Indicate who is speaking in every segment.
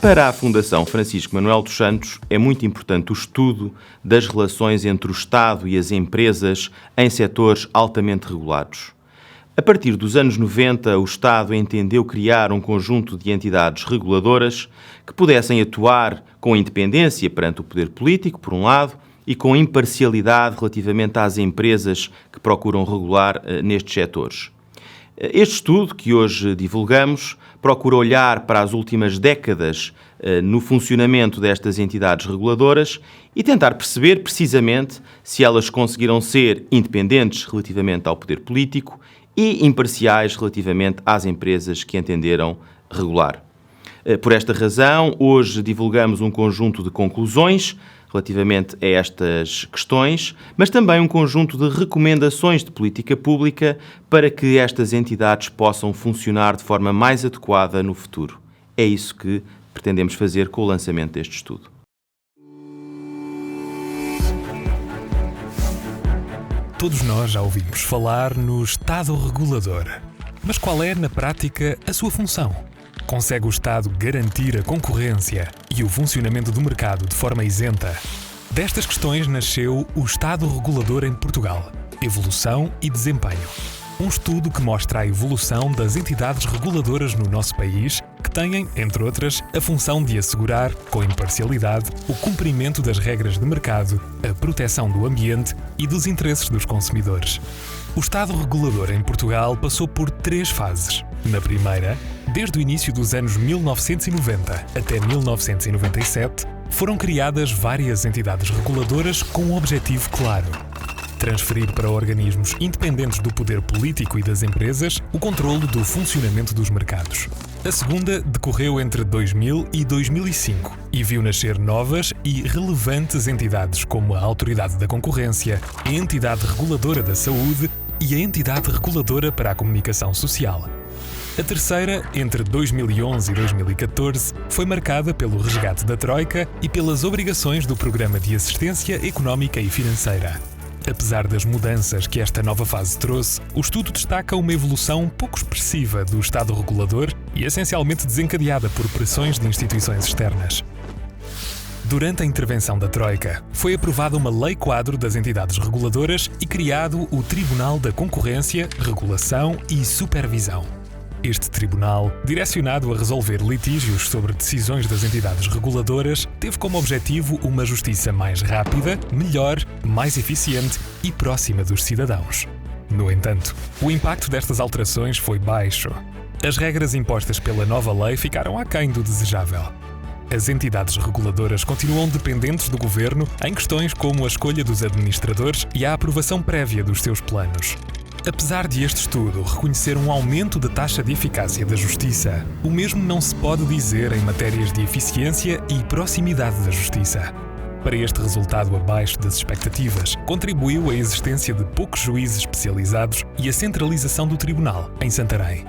Speaker 1: Para a Fundação Francisco Manuel dos Santos, é muito importante o estudo das relações entre o Estado e as empresas em setores altamente regulados. A partir dos anos 90, o Estado entendeu criar um conjunto de entidades reguladoras que pudessem atuar com independência perante o poder político, por um lado, e com imparcialidade relativamente às empresas que procuram regular nestes setores. Este estudo, que hoje divulgamos, procura olhar para as últimas décadas no funcionamento destas entidades reguladoras e tentar perceber precisamente se elas conseguiram ser independentes relativamente ao poder político e imparciais relativamente às empresas que entenderam regular. Por esta razão, hoje divulgamos um conjunto de conclusões relativamente a estas questões, mas também um conjunto de recomendações de política pública para que estas entidades possam funcionar de forma mais adequada no futuro. É isso que pretendemos fazer com o lançamento deste estudo.
Speaker 2: Todos nós já ouvimos falar no Estado regulador. Mas qual é, na prática, a sua função? Consegue o Estado garantir a concorrência e o funcionamento do mercado de forma isenta? Destas questões nasceu o Estado Regulador em Portugal, Evolução e Desempenho. Um estudo que mostra a evolução das entidades reguladoras no nosso país, que têm, entre outras, a função de assegurar, com imparcialidade, o cumprimento das regras de mercado, a proteção do ambiente e dos interesses dos consumidores. O Estado Regulador em Portugal passou por 3 fases. Na primeira, desde o início dos anos 1990 até 1997, foram criadas várias entidades reguladoras com um objetivo claro: transferir para organismos independentes do poder político e das empresas o controlo do funcionamento dos mercados. A segunda decorreu entre 2000 e 2005 e viu nascer novas e relevantes entidades como a Autoridade da Concorrência, a Entidade Reguladora da Saúde e a Entidade Reguladora para a Comunicação Social. A terceira, entre 2011 e 2014, foi marcada pelo resgate da Troika e pelas obrigações do Programa de Assistência Económica e Financeira. Apesar das mudanças que esta nova fase trouxe, o estudo destaca uma evolução pouco expressiva do Estado regulador e essencialmente desencadeada por pressões de instituições externas. Durante a intervenção da Troika, foi aprovada uma lei-quadro das entidades reguladoras e criado o Tribunal da Concorrência, Regulação e Supervisão. Este tribunal, direcionado a resolver litígios sobre decisões das entidades reguladoras, teve como objetivo uma justiça mais rápida, melhor, mais eficiente e próxima dos cidadãos. No entanto, o impacto destas alterações foi baixo. As regras impostas pela nova lei ficaram aquém do desejável. As entidades reguladoras continuam dependentes do governo em questões como a escolha dos administradores e a aprovação prévia dos seus planos. Apesar de este estudo reconhecer um aumento da taxa de eficácia da justiça, o mesmo não se pode dizer em matérias de eficiência e proximidade da justiça. Para este resultado abaixo das expectativas, contribuiu a existência de poucos juízes especializados e a centralização do tribunal, em Santarém.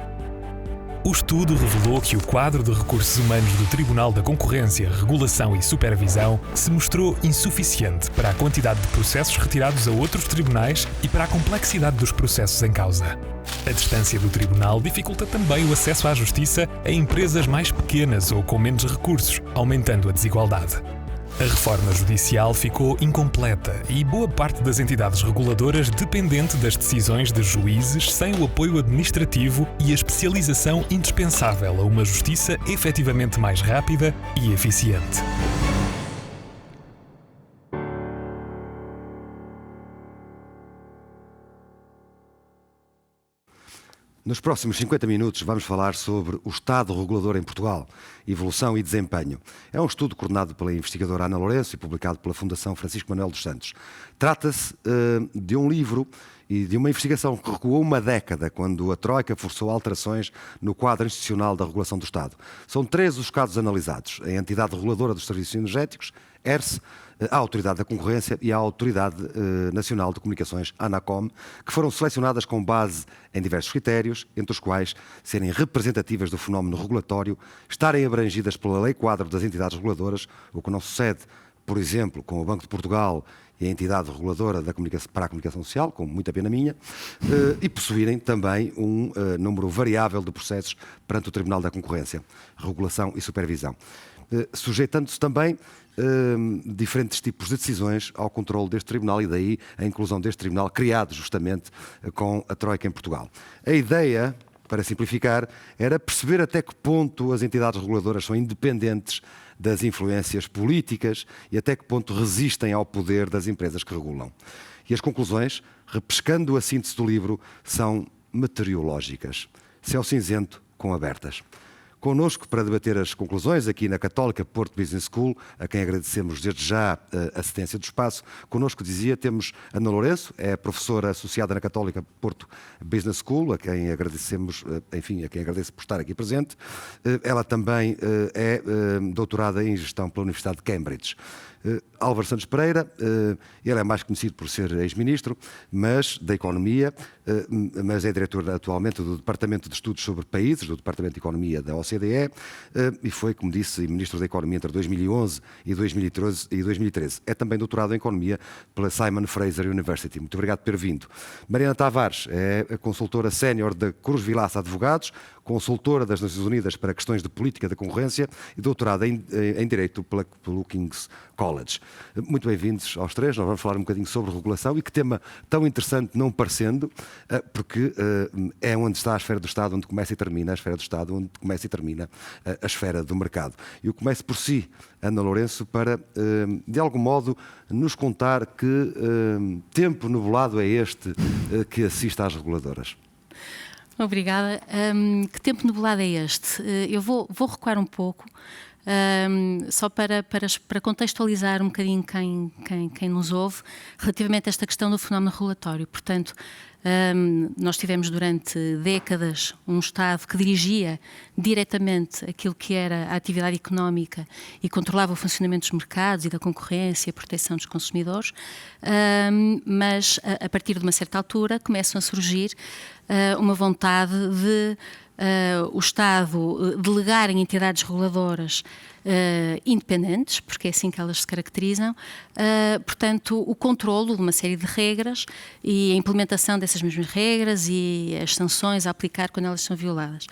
Speaker 2: O estudo revelou que o quadro de recursos humanos do Tribunal da Concorrência, Regulação e Supervisão se mostrou insuficiente para a quantidade de processos retirados a outros tribunais e para a complexidade dos processos em causa. A distância do tribunal dificulta também o acesso à justiça a empresas mais pequenas ou com menos recursos, aumentando a desigualdade. A reforma judicial ficou incompleta e boa parte das entidades reguladoras dependente das decisões de juízes sem o apoio administrativo e a especialização indispensável a uma justiça efetivamente mais rápida e eficiente.
Speaker 3: Nos próximos 50 minutos vamos falar sobre o Estado regulador em Portugal, evolução e desempenho. É um estudo coordenado pela investigadora Ana Lourenço e publicado pela Fundação Francisco Manuel dos Santos. Trata-se de um livro e de uma investigação que recuou uma década, quando a Troika forçou alterações no quadro institucional da regulação do Estado. São 3 os casos analisados: a Entidade Reguladora dos Serviços Energéticos, ERSE, a Autoridade da Concorrência e a Autoridade Nacional de Comunicações, ANACOM, que foram selecionadas com base em diversos critérios, entre os quais serem representativas do fenómeno regulatório, estarem abrangidas pela Lei Quadro das Entidades Reguladoras, o que não sucede, por exemplo, com o Banco de Portugal e a Entidade Reguladora para a Comunicação Social, com muita pena minha, e possuírem também um número variável de processos perante o Tribunal da Concorrência, Regulação e Supervisão. sujeitando-se também diferentes tipos de decisões ao controle deste tribunal, e daí a inclusão deste tribunal, criado justamente com a Troika em Portugal. A ideia, para simplificar, era perceber até que ponto as entidades reguladoras são independentes das influências políticas e até que ponto resistem ao poder das empresas que regulam. E as conclusões, repescando a síntese do livro, são meteorológicas. Céu cinzento com abertas. Connosco, para debater as conclusões, aqui na Católica Porto Business School, a quem agradecemos desde já a cedência do espaço, connosco, dizia, temos Ana Lourenço, é professora associada na Católica Porto Business School, a quem agradecemos, enfim, a quem agradeço por estar aqui presente. Ela também é doutorada em Gestão pela Universidade de Cambridge. Álvaro Santos Pereira, ele é mais conhecido por ser ex-ministro, mas da Economia, mas é diretor atualmente do Departamento de Estudos sobre Países, do Departamento de Economia da OCDE, e foi, como disse, ministro da Economia entre 2011 e 2013. É também doutorado em Economia pela Simon Fraser University. Muito obrigado por ter vindo. Mariana Tavares é a consultora sénior da Cruz Vilaça Advogados, consultora das Nações Unidas para questões de política da concorrência e doutorada em Direito pelo King's College. Muito bem-vindos aos três. Nós vamos falar um bocadinho sobre regulação, e que tema tão interessante, não parecendo, porque é onde está a esfera do Estado, onde começa e termina a esfera do Estado, onde começa e termina a esfera do mercado. Eu começo por si, Ana Lourenço, para, de algum modo, nos contar que tempo nublado é este que assiste às reguladoras.
Speaker 4: Obrigada. Que tempo nublado é este? Eu vou recuar um pouco, só para contextualizar um bocadinho quem nos ouve, relativamente a esta questão do fenómeno regulatório. Portanto, nós tivemos durante décadas um Estado que dirigia diretamente aquilo que era a atividade económica e controlava o funcionamento dos mercados e da concorrência e a proteção dos consumidores, mas a partir de uma certa altura começam a surgir uma vontade de o Estado delegar em entidades reguladoras independentes, porque é assim que elas se caracterizam, portanto, o controlo de uma série de regras e a implementação dessas mesmas regras e as sanções a aplicar quando elas são violadas.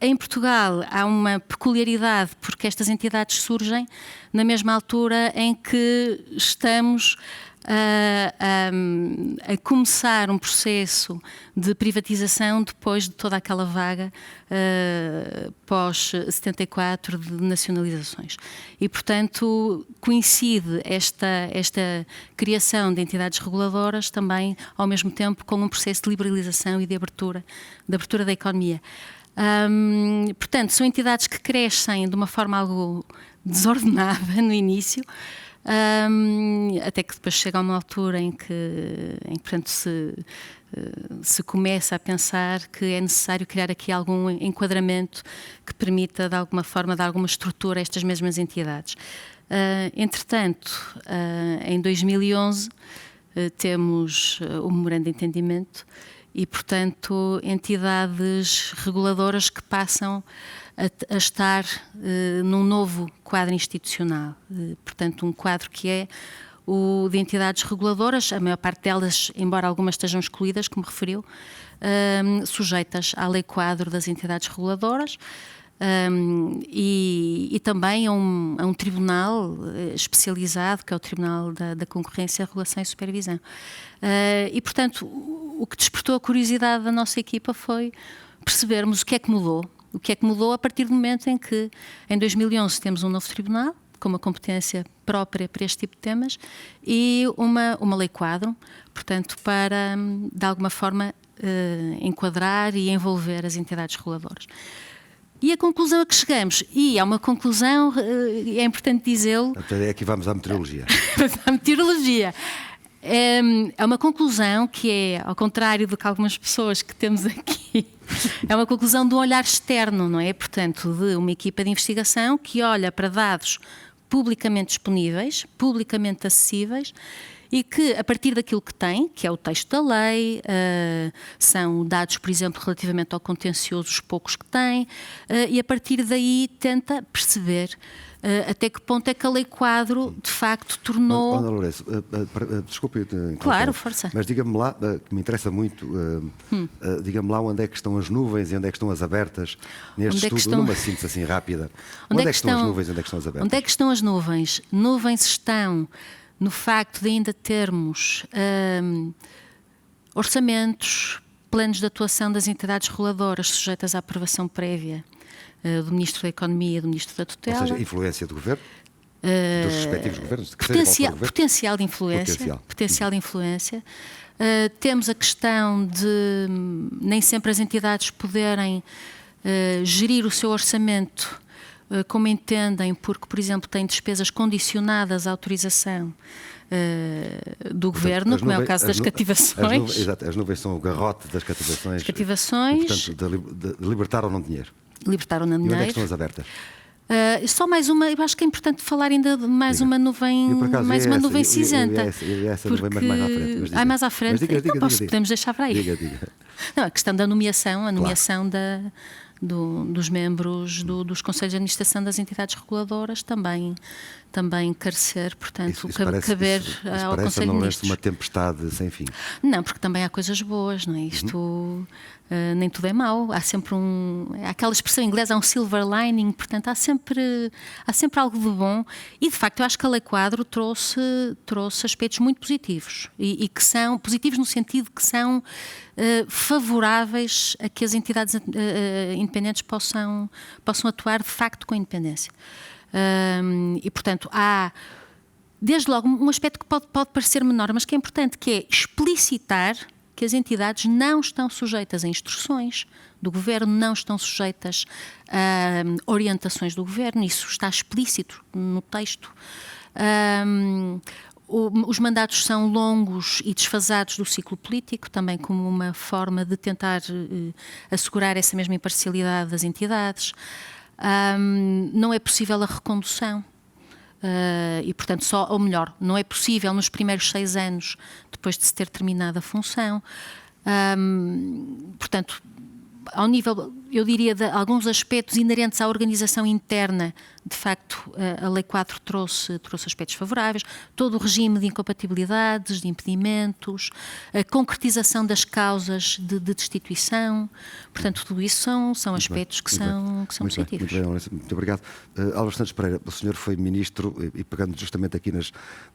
Speaker 4: Em Portugal há uma peculiaridade, porque estas entidades surgem na mesma altura em que estamos a começar um processo de privatização depois de toda aquela vaga pós-74 de nacionalizações. E, portanto, coincide esta criação de entidades reguladoras também, ao mesmo tempo, com um processo de liberalização e de abertura da economia. Portanto, são entidades que crescem de uma forma algo desordenada no início, até que depois chega a uma altura em que portanto, se começa a pensar que é necessário criar aqui algum enquadramento que permita, de alguma forma, dar alguma estrutura a estas mesmas entidades. Entretanto, em 2011, temos o memorando de entendimento e, portanto, entidades reguladoras que passam a estar num novo quadro institucional. Portanto, um quadro que é o de entidades reguladoras, a maior parte delas, embora algumas estejam excluídas, como referiu, sujeitas à lei quadro das entidades reguladoras, e também a um tribunal especializado, que é o Tribunal da Concorrência, Regulação e Supervisão. E, portanto, o que despertou a curiosidade da nossa equipa foi percebermos o que é que mudou. O que é que mudou a partir do momento em que, em 2011, temos um novo tribunal, com uma competência própria para este tipo de temas, e uma lei quadro, portanto, para, de alguma forma, enquadrar e envolver as entidades reguladoras. E a conclusão a que chegamos, e é uma conclusão, é importante dizê-lo...
Speaker 3: Então, aqui vamos à meteorologia.
Speaker 4: À meteorologia. É uma conclusão que é, ao contrário do que algumas pessoas que temos aqui, é uma conclusão de um olhar externo, não é? Portanto, de uma equipa de investigação que olha para dados publicamente disponíveis, publicamente acessíveis, e que, a partir daquilo que tem, que é o texto da lei, são dados, por exemplo, relativamente ao contencioso, os poucos que tem, e a partir daí tenta perceber Até que ponto é que a lei quadro, de facto, tornou...
Speaker 3: Ana Lourenço, desculpe,
Speaker 4: claro, força.
Speaker 3: Mas diga-me lá, que me interessa muito, diga-me lá onde é que estão as nuvens e onde é que estão as abertas neste estudo, numa síntese assim rápida. Onde é que estão as nuvens e onde é que estão as abertas?
Speaker 4: Onde é que estão as nuvens? Nuvens estão no facto de ainda termos orçamentos, planos de atuação das entidades reguladoras sujeitas à aprovação prévia do Ministro da Economia e do Ministro da Tutela.
Speaker 3: Ou seja, influência do Governo? Dos respectivos governos?
Speaker 4: Potencial de influência. Potencial de influência. Temos a questão de nem sempre as entidades poderem gerir o seu orçamento como entendem, porque, por exemplo, têm despesas condicionadas à autorização do Governo, como é o caso das cativações.
Speaker 3: Exato, as nuvens são o garrote das cativações.
Speaker 4: As cativações.
Speaker 3: E, portanto, de libertar ou não dinheiro.
Speaker 4: Libertar ou não dinheiro.
Speaker 3: E onde é que estão as abertas?
Speaker 4: Só mais uma, eu acho que é importante falar ainda de mais uma nuvem, nuvem cinzenta.
Speaker 3: Essa nuvem mais à frente.
Speaker 4: Mais à frente. Podemos deixar para aí.
Speaker 3: Diga.
Speaker 4: Não, a questão da nomeação, dos membros dos conselhos de administração das entidades reguladoras também carecer, portanto, caber ao Conselho de Ministros.
Speaker 3: Uma tempestade sem fim.
Speaker 4: Não, porque também há coisas boas, não é? Isto nem tudo é mau. Há sempre aquela expressão inglesa, há um silver lining, portanto há sempre algo de bom. E de facto eu acho que a Lei Quadro trouxe aspectos muito positivos e que são positivos no sentido que são favoráveis a que as entidades independentes possam atuar de facto com independência. E, portanto, há, desde logo, um aspecto que pode parecer menor, mas que é importante, que é explicitar que as entidades não estão sujeitas a instruções do Governo, não estão sujeitas a orientações do Governo, isso está explícito no texto. Os mandatos são longos e desfasados do ciclo político, também como uma forma de tentar assegurar essa mesma imparcialidade das entidades. Não é possível a recondução e, portanto, não é possível nos primeiros 6 anos depois de se ter terminado a função. Portanto, ao nível, eu diria, de alguns aspectos inerentes à organização interna, de facto, a Lei 4 trouxe aspectos favoráveis, todo o regime de incompatibilidades, de impedimentos, a concretização das causas de destituição, portanto, tudo isso são aspectos que são positivos.
Speaker 3: Muito obrigado. Álvaro Santos Pereira, o senhor foi Ministro, e pegando justamente aqui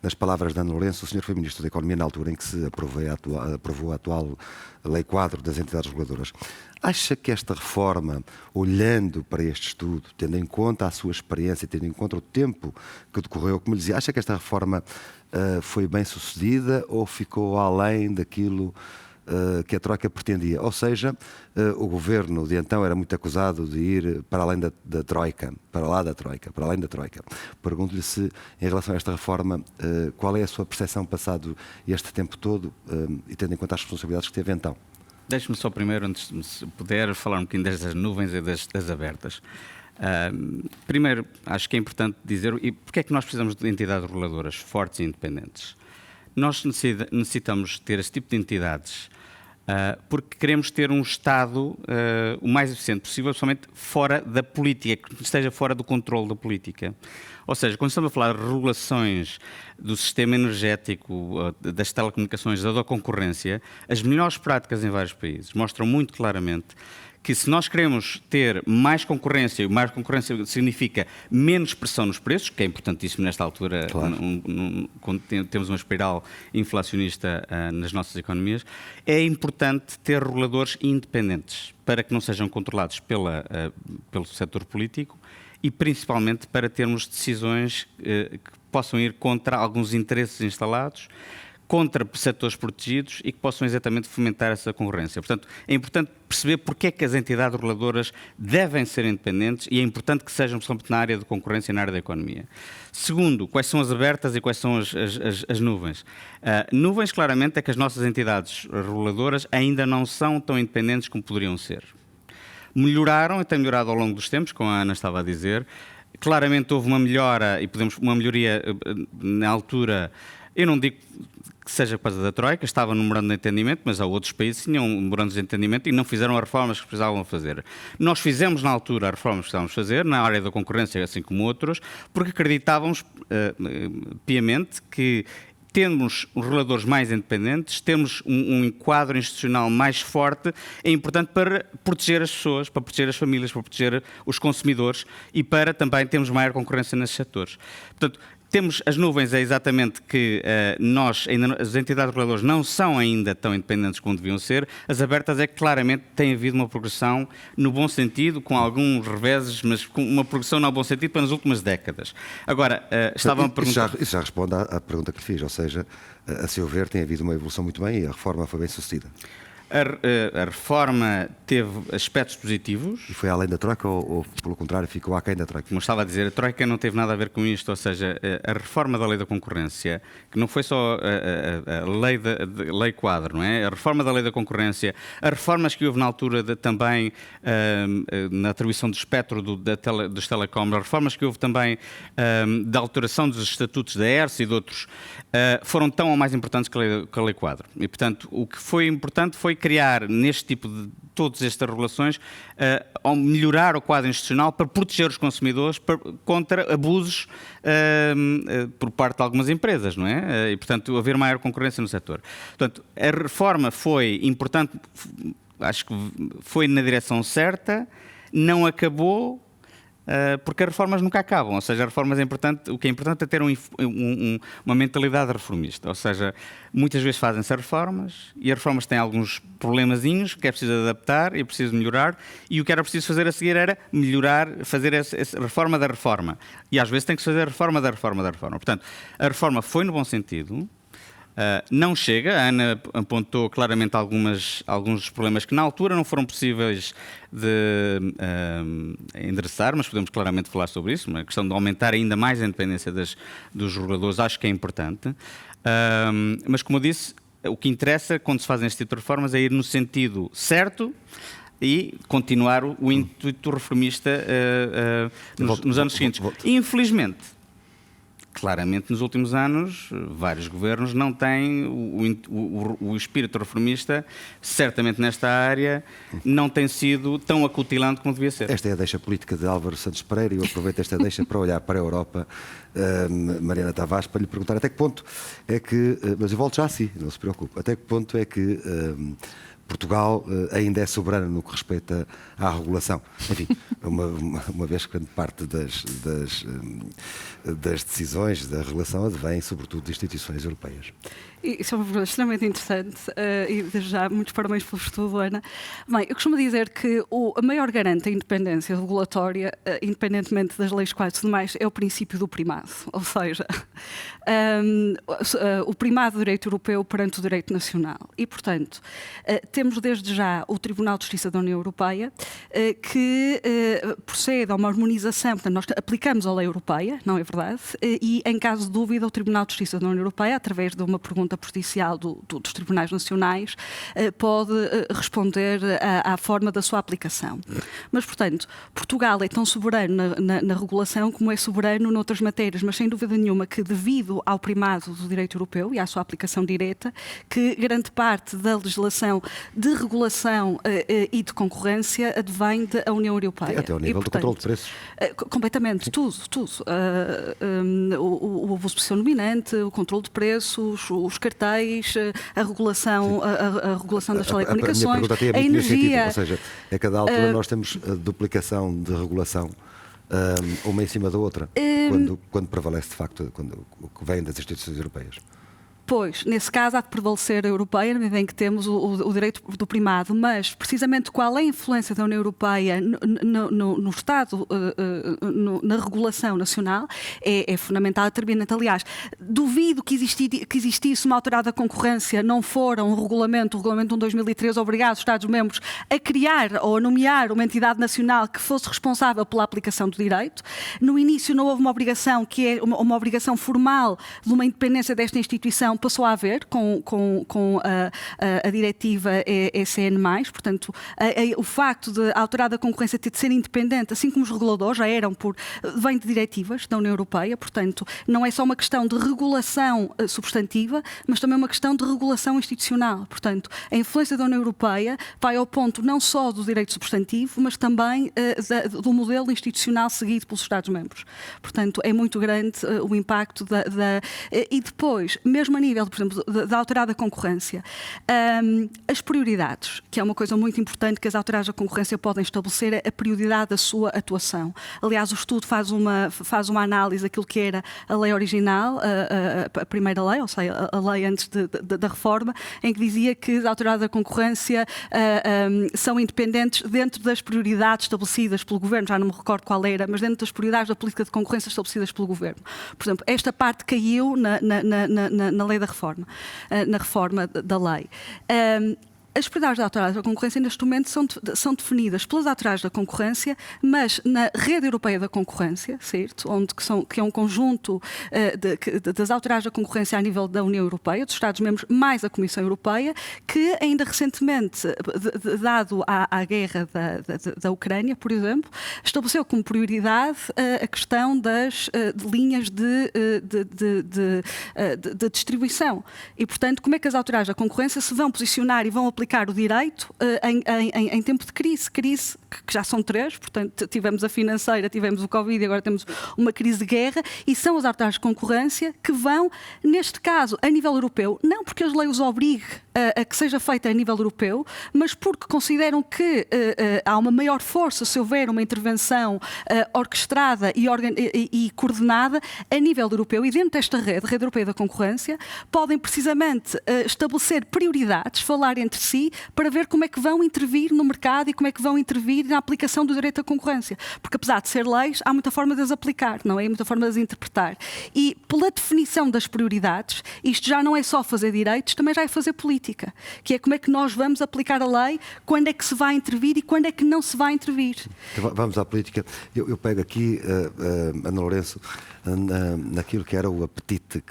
Speaker 3: nas palavras de Ana Lourenço, o senhor foi Ministro da Economia na altura em que se aprovou a atual Lei Quadro das entidades reguladoras. Acha que esta reforma, olhando para este estudo, tendo em conta a sua experiência, tendo em conta o tempo que decorreu, como lhe dizia, acha que esta reforma foi bem sucedida ou ficou além daquilo que a Troika pretendia? Ou seja, o Governo de então era muito acusado de ir para além da Troika, para lá da Troika, para além da Troika. Pergunto-lhe se, em relação a esta reforma, qual é a sua percepção passado este tempo todo e tendo em conta as responsabilidades que teve então?
Speaker 5: Deixe-me só primeiro, antes de se puder, falar um bocadinho das nuvens e das abertas. Primeiro, acho que é importante dizer, e porque é que nós precisamos de entidades reguladoras fortes e independentes? Nós necessitamos ter esse tipo de entidades porque queremos ter um Estado o mais eficiente possível, principalmente fora da política, que esteja fora do controle da política. Ou seja, quando estamos a falar de regulações do sistema energético, das telecomunicações, da concorrência, as melhores práticas em vários países mostram muito claramente que se nós queremos ter mais concorrência, e mais concorrência significa menos pressão nos preços, que é importantíssimo nesta altura, claro, quando temos uma espiral inflacionista nas nossas economias, é importante ter reguladores independentes para que não sejam controlados pelo setor político e principalmente para termos decisões que possam ir contra alguns interesses instalados, contra setores protegidos e que possam exatamente fomentar essa concorrência. Portanto, é importante perceber porque é que as entidades reguladoras devem ser independentes e é importante que sejam principalmente na área de concorrência e na área da economia. Segundo, quais são as abertas e quais são as nuvens? Nuvens, claramente, é que as nossas entidades reguladoras ainda não são tão independentes como poderiam ser. Melhoraram e têm melhorado ao longo dos tempos, como a Ana estava a dizer. Claramente houve uma melhora e uma melhoria na altura. Eu não digo que seja por causa da Troika, estava no memorando de entendimento, mas há outros países que tinham memorandos de entendimento e não fizeram as reformas que precisavam fazer. Nós fizemos na altura as reformas que precisávamos fazer, na área da concorrência, assim como outros, porque acreditávamos piamente que termos os reguladores mais independentes, termos um quadro institucional mais forte, é importante para proteger as pessoas, para proteger as famílias, para proteger os consumidores e para também termos maior concorrência nesses setores. Portanto, temos as nuvens, é exatamente que as entidades reguladoras não são ainda tão independentes como deviam ser. As abertas é que claramente tem havido uma progressão no bom sentido, com alguns reveses, mas com uma progressão no bom sentido para nas últimas décadas. Agora, estavam a perguntar...
Speaker 3: Isso já responde à pergunta que lhe fiz, ou seja, a seu ver tem havido uma evolução muito bem e a reforma foi bem sucedida.
Speaker 5: A reforma teve aspectos positivos.
Speaker 3: E foi além da Troika ou pelo contrário, ficou aquém da Troika?
Speaker 5: Como estava a dizer, a Troika não teve nada a ver com isto, ou seja, a reforma da lei da concorrência, que não foi só a lei quadro, não é? A reforma da lei da concorrência, as reformas que houve na altura também na atribuição do espectro dos telecoms, as reformas que houve também da alteração dos estatutos da ERSE e de outros, foram tão ou mais importantes que a lei quadro. E, portanto, o que foi importante foi criar neste tipo de todas estas regulações, ao melhorar o quadro institucional para proteger os consumidores contra abusos por parte de algumas empresas, não é? E, portanto, haver maior concorrência no setor. Portanto, a reforma foi importante, acho que foi na direção certa, não acabou, porque as reformas nunca acabam, ou seja, as reformas o que é importante é ter uma mentalidade reformista, ou seja, muitas vezes fazem-se as reformas e as reformas têm alguns problemazinhos que é preciso adaptar e é preciso melhorar, e o que era preciso fazer a seguir era melhorar, fazer essa reforma da reforma, e às vezes tem que fazer a reforma da reforma da reforma. Portanto, a reforma foi no bom sentido. Não chega, a Ana apontou claramente alguns dos problemas que na altura não foram possíveis de endereçar, mas podemos claramente falar sobre isso. A questão de aumentar ainda mais a independência dos reguladores acho que é importante. Mas, como eu disse, o que interessa quando se fazem este tipo de reformas é ir no sentido certo e continuar o intuito reformista nos anos seguintes. Infelizmente, claramente, nos últimos anos, vários governos não têm o espírito reformista, certamente nesta área, não tem sido tão acutilante como devia ser.
Speaker 3: Esta é a deixa política de Álvaro Santos Pereira e eu aproveito esta deixa para olhar para a Europa, Mariana Tavares, para lhe perguntar até que ponto é que, mas eu volto já a si, não se preocupe, até que ponto é que Portugal ainda é soberano no que respeita à regulação. Enfim, uma vez que grande parte das decisões da relação advém, sobretudo, de instituições europeias.
Speaker 6: Isso é uma pergunta extremamente interessante e desde já muitos parabéns pelo estudo, Ana. Bem, eu costumo dizer que a maior garante da independência regulatória, independentemente das leis quadro e tudo mais, é o princípio do primado. Ou seja, o primado do direito europeu perante o direito nacional. E, portanto, temos desde já o Tribunal de Justiça da União Europeia que procede a uma harmonização, portanto, nós aplicamos a lei europeia, não é verdade? E, em caso de dúvida, o Tribunal de Justiça da União Europeia, através de uma pergunta prejudicial dos tribunais nacionais, pode responder à forma da sua aplicação. Mas, portanto, Portugal é tão soberano na regulação como é soberano noutras matérias, mas sem dúvida nenhuma que, devido ao primado do direito europeu e à sua aplicação direta, que grande parte da legislação de regulação e de concorrência advém da União Europeia.
Speaker 3: Até ao nível do controle de preços.
Speaker 6: Completamente, tudo. O abuso de posição dominante, o controle de preços, os cartéis, a regulação das telecomunicações, a energia.
Speaker 3: Ou seja, a cada altura nós temos a duplicação de regulação, uma em cima da outra, quando prevalece de facto, quando vem das instituições europeias.
Speaker 6: Pois, nesse caso há de prevalecer a europeia, na medida em que temos o direito do primado, mas precisamente qual é a influência da União Europeia no Estado, na regulação nacional, é fundamental e determinante. Aliás, duvido que existisse uma autoridade da concorrência, não fora o regulamento 1 de 2013, obrigado os Estados-membros a criar ou a nomear uma entidade nacional que fosse responsável pela aplicação do direito. No início não houve uma obrigação, que é uma obrigação formal de uma independência desta instituição, regulação passou a haver com a diretiva ECN+, portanto, o facto de a Autoridade da Concorrência ter de ser independente, assim como os reguladores já eram, vem de diretivas da União Europeia, portanto, não é só uma questão de regulação substantiva, mas também uma questão de regulação institucional. Portanto, a influência da União Europeia vai ao ponto não só do direito substantivo, mas também do modelo institucional seguido pelos Estados-membros. Portanto, é muito grande o impacto e depois, mesmo a nível, por exemplo, da Autoridade da Concorrência, as prioridades, que é uma coisa muito importante que as autoridades da concorrência podem estabelecer, é a prioridade da sua atuação. Aliás, o estudo faz uma análise daquilo que era a lei original, a primeira lei, ou seja, a lei antes da reforma, em que dizia que as autoridades da concorrência são independentes dentro das prioridades estabelecidas pelo Governo, já não me recordo qual era, mas dentro das prioridades da política de concorrência estabelecidas pelo Governo. Por exemplo, esta parte caiu na lei da reforma, na reforma da lei. As prioridades da Autoridade da Concorrência, neste momento, são definidas pelas autoridades da concorrência, mas na Rede Europeia da Concorrência, certo? Que é um conjunto das autoridades da concorrência a nível da União Europeia, dos Estados-membros, mais a Comissão Europeia, que ainda recentemente, dado à guerra da Ucrânia, por exemplo, estabeleceu como prioridade a questão das linhas de distribuição. E, portanto, como é que as autoridades da concorrência se vão posicionar e vão aplicar o direito em tempo de crise que já são 3, portanto tivemos a financeira, tivemos o Covid e agora temos uma crise de guerra, e são as autoridades de concorrência que vão, neste caso, a nível europeu, não porque as leis os obriguem a que seja feita a nível europeu, mas porque consideram que há uma maior força se houver uma intervenção orquestrada e coordenada a nível europeu, e dentro desta Rede Europeia da Concorrência, podem precisamente estabelecer prioridades, falar entre si, para ver como é que vão intervir no mercado e como é que vão intervir na aplicação do direito à concorrência. Porque, apesar de ser leis, há muita forma de as aplicar, não é? Há muita forma de as interpretar. E, pela definição das prioridades, isto já não é só fazer direitos, também já é fazer política. Que é como é que nós vamos aplicar a lei, quando é que se vai intervir e quando é que não se vai intervir.
Speaker 3: Então, vamos à política. Eu pego aqui, Ana Lourenço, naquilo que era o apetite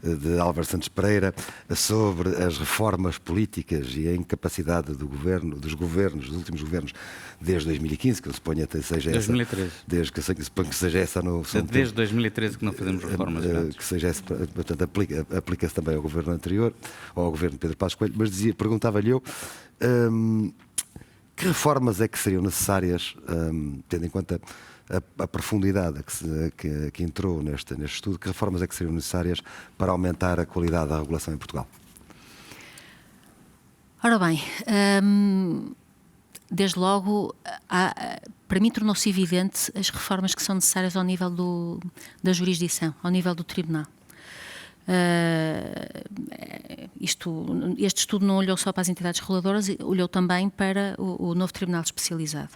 Speaker 3: de Álvaro Santos Pereira sobre as reformas políticas e a incapacidade dos últimos governos, desde 2015, que eu suponho até seja
Speaker 5: 2013.
Speaker 3: essa. Desde que suponho que seja essa no
Speaker 5: desde 2013 que não fazemos reformas grandes.
Speaker 3: Que seja essa, portanto, aplica-se também ao governo anterior, ou ao governo de Pedro Passos Coelho, mas perguntava-lhe eu, que reformas é que seriam necessárias, tendo em conta a profundidade que entrou neste estudo, que reformas é que seriam necessárias para aumentar a qualidade da regulação em Portugal?
Speaker 4: Ora bem, desde logo, para mim tornou-se evidente as reformas que são necessárias ao nível da jurisdição, ao nível do tribunal. Este estudo não olhou só para as entidades reguladoras, olhou também para o novo tribunal especializado.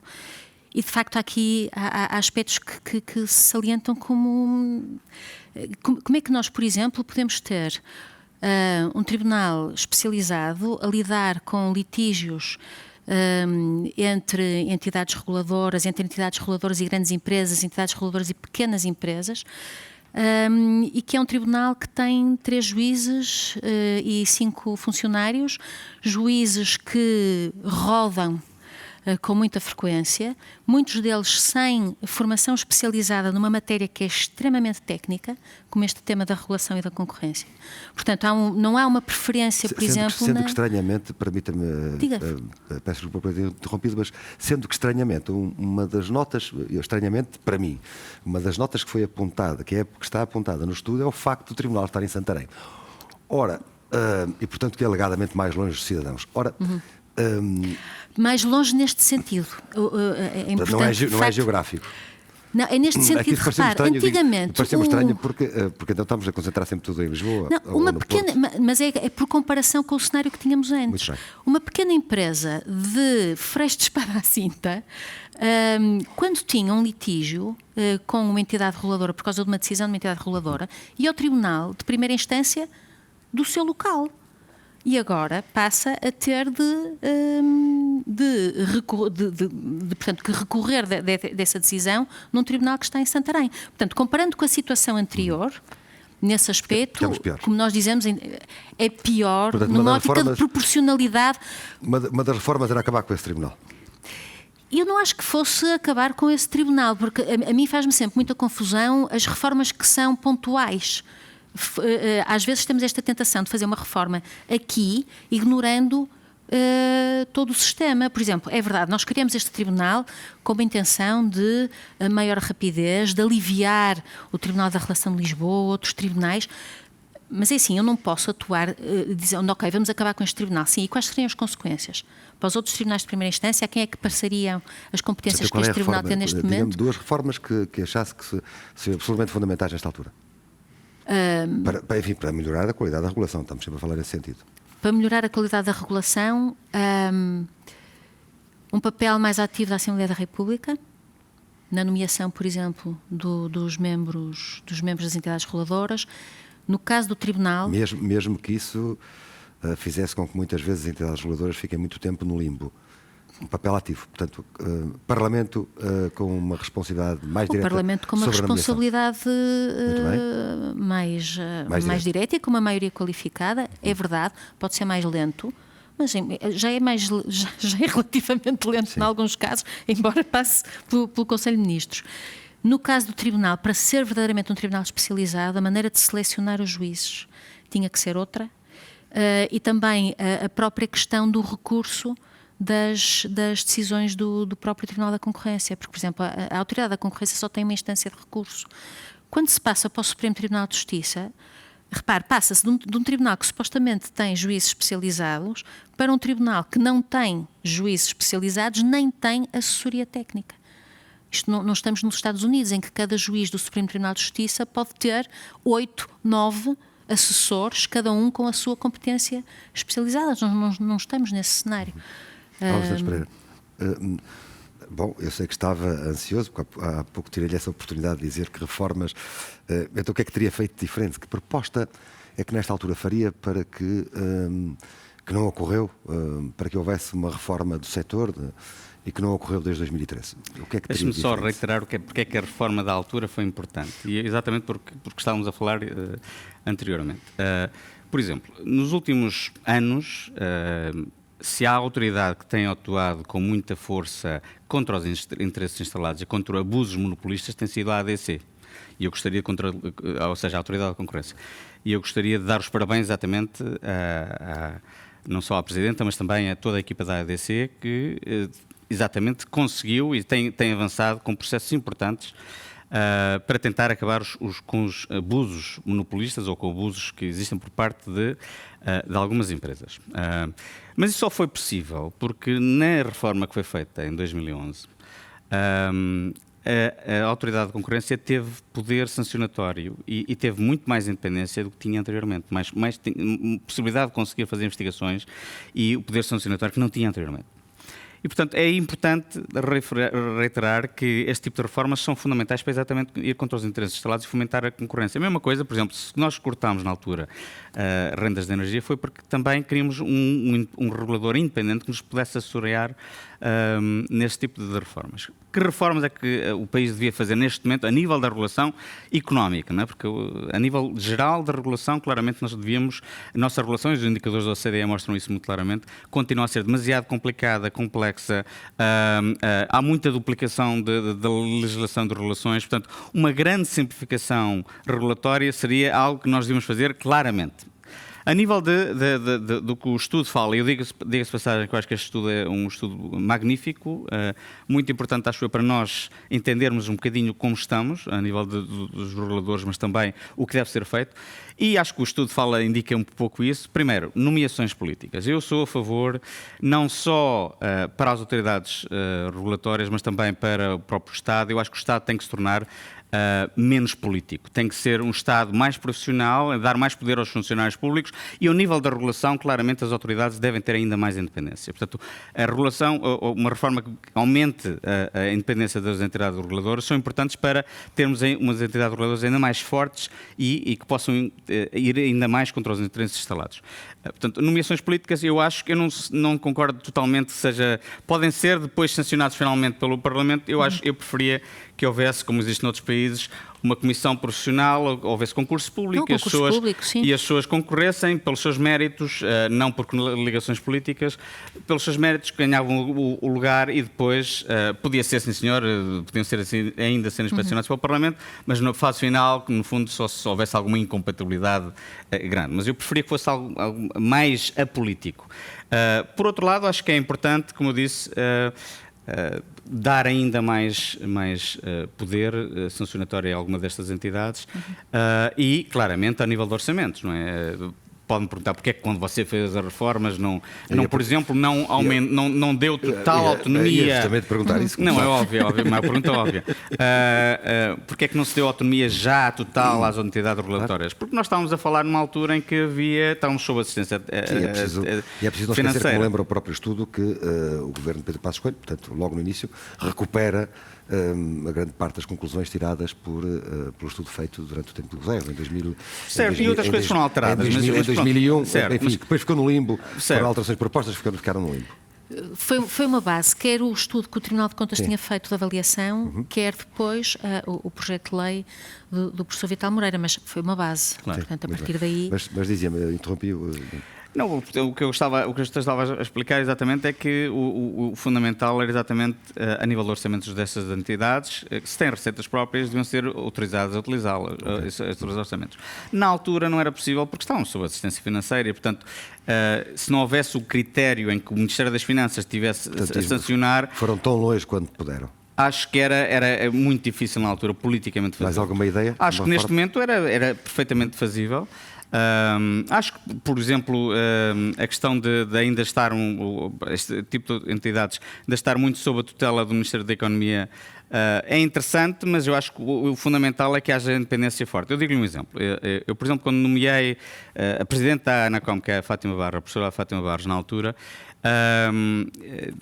Speaker 4: E, de facto, aqui há aspectos que se salientam como é que nós, por exemplo, podemos ter um tribunal especializado a lidar com litígios entre entidades reguladoras e grandes empresas, entidades reguladoras e pequenas empresas, e que é um tribunal que tem 3 juízes e 5 funcionários, juízes que rodam com muita frequência, muitos deles sem formação especializada numa matéria que é extremamente técnica, como este tema da regulação e da concorrência. Portanto, não há uma preferência, por exemplo...
Speaker 3: Sendo que estranhamente, permita-me, peço desculpa por ter interrompido, mas sendo que estranhamente, uma das notas, estranhamente para mim, uma das notas que foi apontada, que está apontada no estudo, é o facto do Tribunal estar em Santarém. Ora, e portanto que é alegadamente mais longe dos cidadãos. Ora...
Speaker 4: mais longe neste sentido.
Speaker 3: Não é geográfico.
Speaker 4: Não, é neste sentido, repare, antigamente...
Speaker 3: Pareceu-me estranho porque então estamos a concentrar sempre tudo em Lisboa.
Speaker 4: Não, mas é por comparação com o cenário que tínhamos antes. Uma pequena empresa de freixo de espada à cinta, quando tinha um litígio com uma entidade reguladora por causa de uma decisão de uma entidade reguladora, ia ao tribunal de primeira instância do seu local. E agora passa a ter portanto, que recorrer dessa decisão num tribunal que está em Santarém. Portanto, comparando com a situação anterior, nesse aspecto,
Speaker 3: pior.
Speaker 4: como nós dizemos, é pior,
Speaker 3: Portanto,
Speaker 4: numa ótica de proporcionalidade.
Speaker 3: Uma das reformas era acabar com esse tribunal.
Speaker 4: Eu não acho que fosse acabar com esse tribunal, porque a mim faz-me sempre muita confusão as reformas que são pontuais. Às vezes temos esta tentação de fazer uma reforma aqui, ignorando todo o sistema. Por exemplo, é verdade, nós criamos este tribunal com a intenção de maior rapidez, de aliviar o Tribunal da Relação de Lisboa, outros tribunais, mas é assim, eu não posso atuar dizendo, ok, vamos acabar com este tribunal. Sim, e quais seriam as consequências? Para os outros tribunais de primeira instância, a quem é que passariam as competências que este tribunal tem neste momento?
Speaker 3: Duas reformas que achasse que são absolutamente fundamentais nesta altura. Para melhorar a qualidade da regulação, estamos sempre a falar nesse sentido.
Speaker 4: Para melhorar a qualidade da regulação, um papel mais ativo da Assembleia da República, na nomeação, por exemplo, dos membros das entidades reguladoras. No caso do Tribunal...
Speaker 3: Mesmo que isso fizesse com que muitas vezes as entidades reguladoras fiquem muito tempo no limbo. Um papel ativo. Portanto, Parlamento com uma responsabilidade mais direta.
Speaker 4: O Parlamento com uma responsabilidade mais direta e com uma maioria qualificada. É verdade, pode ser mais lento, mas já é relativamente lento em alguns casos, embora passe pelo Conselho de Ministros. No caso do Tribunal, para ser verdadeiramente um tribunal especializado, a maneira de selecionar os juízes tinha que ser outra, e também a própria questão do recurso das decisões do próprio Tribunal da Concorrência, porque, por exemplo, a Autoridade da Concorrência só tem uma instância de recurso. Quando se passa para o Supremo Tribunal de Justiça, repare, passa-se de um tribunal que supostamente tem juízes especializados para um tribunal que não tem juízes especializados nem tem assessoria técnica. Isto não estamos nos Estados Unidos, em que cada juiz do Supremo Tribunal de Justiça pode ter 8, 9 assessores, cada um com a sua competência especializada. Não estamos nesse cenário.
Speaker 3: Pereira. Bom, eu sei que estava ansioso, porque há pouco tirei-lhe essa oportunidade de dizer que reformas... Então o que é que teria feito diferente? Que proposta é que nesta altura faria para que não ocorreu, para que houvesse uma reforma do setor e que não ocorreu desde 2013? O que é que teria
Speaker 5: Deixe-me só reiterar porque é que a reforma da altura foi importante. E é exatamente porque estávamos a falar anteriormente. Por exemplo, nos últimos anos... se há autoridade que tem atuado com muita força contra os interesses instalados e contra abusos monopolistas, tem sido a ADC. E eu gostaria ou seja, a Autoridade da Concorrência. E eu gostaria de dar os parabéns exatamente não só à Presidenta, mas também a toda a equipa da ADC que exatamente conseguiu e tem avançado com processos importantes para tentar acabar com os abusos monopolistas ou com abusos que existem por parte de algumas empresas. Mas isso só foi possível porque na reforma que foi feita em 2011, a Autoridade de Concorrência teve poder sancionatório e teve muito mais independência do que tinha anteriormente, mais possibilidade de conseguir fazer investigações e o poder sancionatório que não tinha anteriormente. E, portanto, é importante reiterar que este tipo de reformas são fundamentais para exatamente ir contra os interesses instalados e fomentar a concorrência. A mesma coisa, por exemplo, se nós cortámos na altura rendas de energia, foi porque também queríamos um regulador independente que nos pudesse assessorar neste tipo de reformas. Que reformas é que o país devia fazer neste momento a nível da regulação económica? Não é? Porque a nível geral da regulação, claramente nós devíamos, a nossa regulação, e os indicadores da OCDE mostram isso muito claramente, continua a ser demasiado complicada, complexa, há muita duplicação da legislação de regulações, portanto, uma grande simplificação regulatória seria algo que nós devíamos fazer claramente. A nível do que o estudo fala, eu digo-se passagem que eu acho que este estudo é um estudo magnífico, muito importante, acho eu, para nós entendermos um bocadinho como estamos, a nível dos reguladores, mas também o que deve ser feito. E acho que o estudo indica um pouco isso. Primeiro, nomeações políticas. Eu sou a favor, não só para as autoridades regulatórias, mas também para o próprio Estado. Eu acho que o Estado tem que se tornar menos político. Tem que ser um Estado mais profissional, dar mais poder aos funcionários públicos e, ao nível da regulação, claramente as autoridades devem ter ainda mais independência. Portanto, a regulação, uma reforma que aumente a independência das entidades reguladoras são importantes para termos umas entidades reguladoras ainda mais fortes e que possam ir ainda mais contra os interesses instalados. Portanto, nomeações políticas, eu acho que eu não concordo totalmente que podem ser depois sancionados finalmente pelo Parlamento. Eu preferia que houvesse, como existe noutros países, uma comissão profissional, houvesse concurso público,
Speaker 4: Não, concurso público, sim.
Speaker 5: e as pessoas concorressem pelos seus méritos, não por ligações políticas, pelos seus méritos ganhavam o lugar e depois podia ser, sim senhor, podiam ser assim, ainda ser inspecionados pelo Parlamento, mas na fase final, no fundo, só se houvesse alguma incompatibilidade grande. Mas eu preferia que fosse algo mais apolítico. Por outro lado, acho que é importante, como eu disse, dar ainda mais poder sancionatório a alguma destas entidades e, claramente, a nível de orçamentos, não é? Pode-me perguntar porque é que quando você fez as reformas por exemplo, não deu total autonomia.
Speaker 3: Ia justamente perguntar isso.
Speaker 5: Não, é óbvio, uma pergunta óbvia. Porque é que não se deu autonomia já total às entidades regulatórias? Porque nós estávamos a falar numa altura em que estávamos sob assistência
Speaker 3: é preciso não esquecer, como lembra o próprio estudo, que o governo de Pedro Passos Coelho, portanto, logo no início, recupera a grande parte das conclusões tiradas pelo estudo feito durante o tempo do governo, em 2000.
Speaker 5: Certo, e outras coisas foram alteradas.
Speaker 3: Em 2001,
Speaker 5: certo,
Speaker 3: enfim, depois ficou no limbo,
Speaker 5: certo.
Speaker 3: foram alterações propostas, ficaram no limbo.
Speaker 4: Foi uma base, quer o estudo que o Tribunal de Contas tinha feito de avaliação, quer depois o projeto de lei do professor Vital Moreira, mas foi uma base.
Speaker 5: Claro.
Speaker 4: Portanto, a partir daí...
Speaker 3: Mas dizia-me, interrompi-o...
Speaker 5: Não, o que eu estava a explicar exatamente é que o fundamental era exatamente a nível de orçamentos destas entidades, que se têm receitas próprias, deviam ser autorizadas a utilizá-las, estes orçamentos. Na altura não era possível porque estavam sob assistência financeira e, portanto, se não houvesse o critério em que o Ministério das Finanças tivesse a sancionar...
Speaker 3: Foram tão longe quanto puderam.
Speaker 5: Acho que era muito difícil na altura, politicamente fazível.
Speaker 3: Mais alguma ideia?
Speaker 5: Acho que neste momento era perfeitamente fazível. Acho que, por exemplo, a questão de ainda estar este tipo de entidades de estar muito sob a tutela do Ministério da Economia é interessante, mas eu acho que o fundamental é que haja independência forte. Eu digo-lhe um exemplo. Eu, por exemplo, quando nomeei a Presidente da ANACOM, que é a Fátima Barra, a professora Fátima Barros, na altura,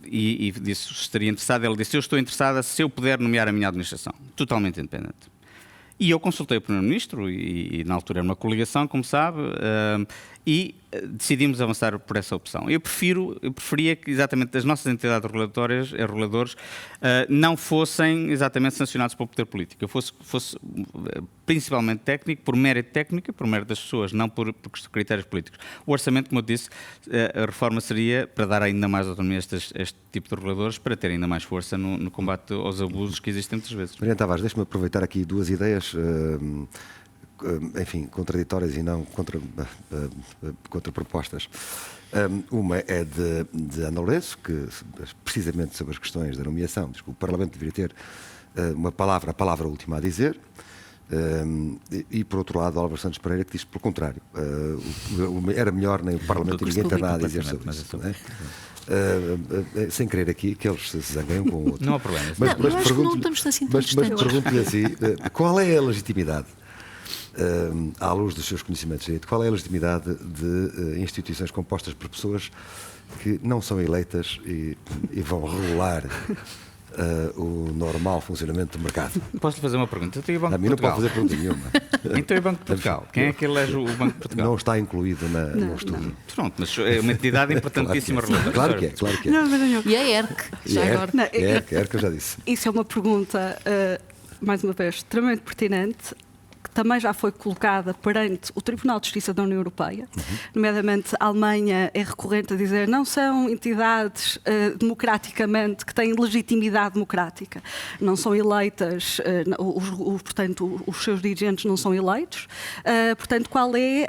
Speaker 5: e disse se estaria interessada, ela disse: eu estou interessada se eu puder nomear a minha administração, totalmente independente. E eu consultei o Primeiro-Ministro, e na altura era uma coligação, como sabe, e decidimos avançar por essa opção. Eu preferia que exatamente as nossas entidades reguladores não fossem exatamente sancionados pelo poder político. Eu fosse principalmente técnico, por mérito técnico e por mérito das pessoas, não por critérios políticos. O orçamento, como eu disse, a reforma seria para dar ainda mais autonomia a este tipo de reguladores, para ter ainda mais força no combate aos abusos que existem muitas vezes.
Speaker 3: Mariana Tavares, deixe-me aproveitar aqui duas ideias, enfim, contraditórias e não contra propostas. Uma é de Ana Lourenço, que precisamente sobre as questões da nomeação diz que o Parlamento deveria ter a palavra última a dizer. E por outro lado, Álvaro Santos Pereira, que diz pelo contrário, era melhor nem o Parlamento e ninguém ter nada a dizer sobre isso. Sem querer aqui que eles se zangueiam com o outro.
Speaker 5: Não há problema.
Speaker 4: Mas acho que não estamos assim tão
Speaker 3: mas pergunto-lhe assim, qual é a legitimidade, à luz dos seus conhecimentos de direito, qual é a legitimidade de instituições compostas por pessoas que não são eleitas e vão regular o normal funcionamento do mercado?
Speaker 5: Posso-lhe fazer uma pergunta? Então, e o Banco
Speaker 3: A mim
Speaker 5: de
Speaker 3: não
Speaker 5: Portugal?
Speaker 3: pode fazer pergunta nenhuma.
Speaker 5: Então, e o Banco de Portugal? Quem é que elege o Banco de Portugal?
Speaker 3: Não está incluído no estudo.
Speaker 5: Pronto, mas é uma entidade importantíssima.
Speaker 3: Claro que é.
Speaker 4: E a ERC, já agora.
Speaker 3: ERC, eu já disse.
Speaker 6: Isso é uma pergunta, mais uma vez, extremamente pertinente, que também já foi colocada perante o Tribunal de Justiça da União Europeia, nomeadamente a Alemanha é recorrente a dizer não são entidades democraticamente que têm legitimidade democrática, não são eleitas, portanto os seus dirigentes não são eleitos, portanto qual é